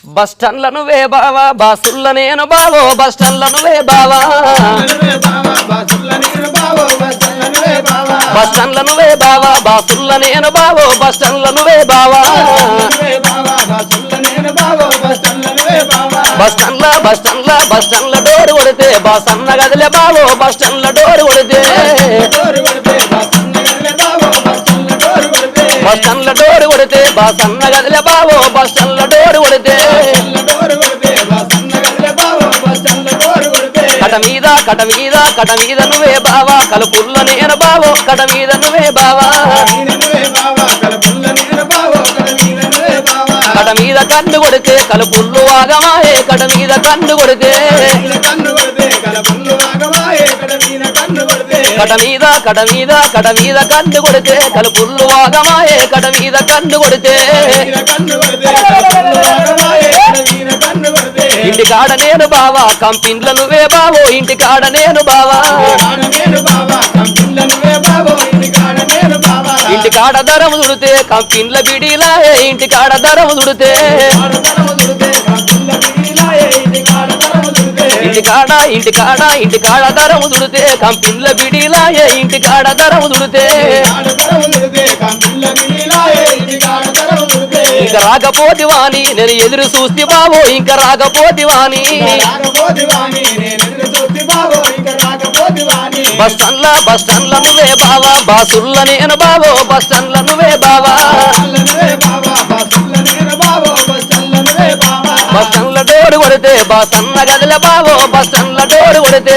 bus స్టాండ్ల నువ్వే బావా బాసుల్ల నేను బావో బస్ స్టాండ్ల నువ్వే బావా బస్ స్టాండ్ల నువ్వే బావా బాసుల్ల నేను బావో బస్ స్టాండ్ల నువ్వే బావా బస్ స్టాండ్ల డోర్ కొడితే బాస్ అన్న గదిలే బావో బస్ స్టాండ్ల డోర్ కొడితే బస్ స్టాండ్ల డోర్ కొడితే బాస్ అన్న గదిలే బావో బస్ స్టాండ్ల డోర్ కొడితే కట మీద నువ్వే బావా కలుపుల్ల నేను బావో కట మీద నువ్వే బావా కట మీద కన్ను కొడితే కలుపుల్లు ఆగమాయే కట మీద కన్ను కొడితే కట మీద కన్ను కొడితే కలుపుల్లు ఆగమాయే కట మీద కన్ను కొడితే ఇంటి కాడ నేను బావా కంపిన్ల నువ్వే బావో ఇంటి కాడ నేను బావా ఇంటి కాడ దరము దుడితే కంపిన్ల బిడిలాయే ఇంటి కాడ దరము దుడితే ఇంటి కాడ దరము దుడితే కంపిన్ల బిడిలాయే ఇంటి కాడ దరము దుడితే ఇంక రాకపోతివాని నేను ఎదురు చూస్తే బావో ఇంక రాకపోతివాని బస్ స్టాండ్ల నువ్వే బావా బాసుల్ల నేను బావో బస్ స్టాండ్ల నువ్వే బావా బస్ స్టాండ్ల డోర్ కొడితే బాస్ అన్న గదిలే బావో బస్ స్టాండ్ల డోర్ కొడితే